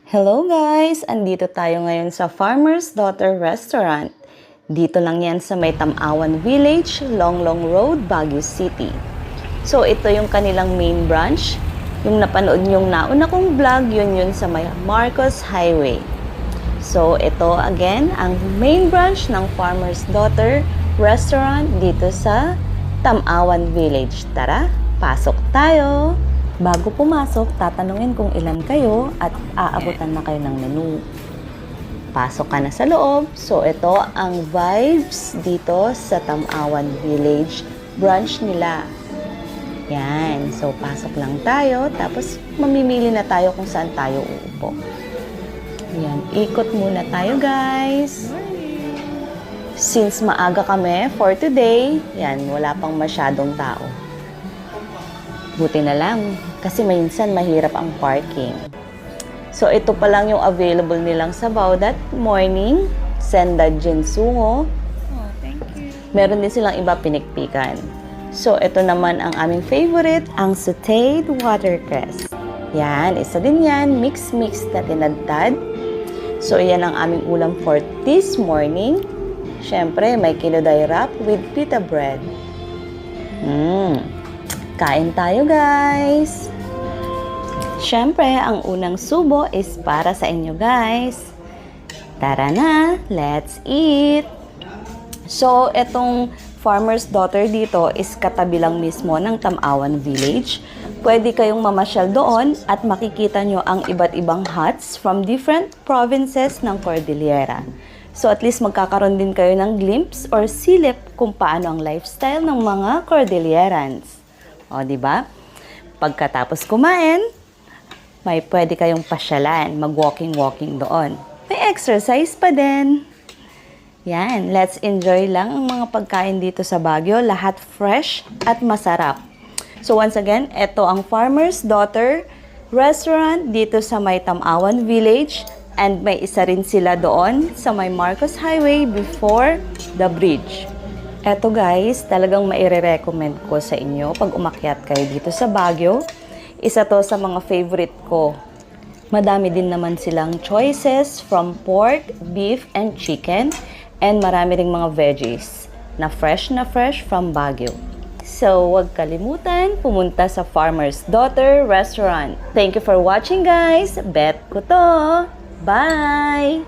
Hello guys! Andito tayo ngayon sa Farmer's Daughter Restaurant. Dito lang yan sa may Tamawan Village, Longlong Road, Baguio City. So ito yung kanilang main branch. Yung napanood yung nauna kong vlog, yun sa may Marcos Highway. So ito again, ang main branch ng Farmer's Daughter Restaurant dito sa Tamawan Village. Tara, pasok tayo! Bago pumasok, tatanungin kung ilan kayo at aabutan na kayo ng menu. Pasok ka na sa loob. So, ito ang vibes dito sa Tamawan Village branch nila. Yan. So, pasok lang tayo. Tapos, mamimili na tayo kung saan tayo uupo. Yan. Ikot muna tayo, guys. Since maaga kami for today, yan, wala pang masyadong tao. Buti na lang, kasi minsan mahirap ang parking. So, ito pa lang yung available nilang sabaw that morning. Senda Jinsungo. Oh, thank you. Meron din silang iba pinikpikan. So, ito naman ang aming favorite, ang sauteed watercress. Yan, isa din yan, mix-mix na tinadtad. So, yan ang aming ulam for this morning. Siyempre, may kiluday wrap with pita bread. Kain tayo, guys! Siyempre, ang unang subo is para sa inyo, guys. Tara na, let's eat! So, etong Farmer's Daughter dito is katabi lang mismo ng Tamawan Village. Pwede kayong mamasyal doon at makikita nyo ang iba't ibang huts from different provinces ng Cordillera. So, at least magkakaroon din kayo ng glimpse or silip kung paano ang lifestyle ng mga Cordillerans. O, di ba? Pagkatapos kumain, may pwede kayong pasyalan, mag-walking-walking doon. May exercise pa din. Yan, let's enjoy lang ang mga pagkain dito sa Baguio. Lahat fresh at masarap. So once again, ito ang Farmer's Daughter Restaurant dito sa may Tamawan Village. And may isa rin sila doon sa may Marcos Highway before the bridge. Eto guys, talagang maire-recommend ko sa inyo pag umakyat kayo dito sa Baguio. Isa to sa mga favorite ko. Madami din naman silang choices from pork, beef, and chicken. And marami ring mga veggies na fresh from Baguio. So, huwag kalimutan pumunta sa Farmer's Daughter Restaurant. Thank you for watching guys. Bet ko to. Bye!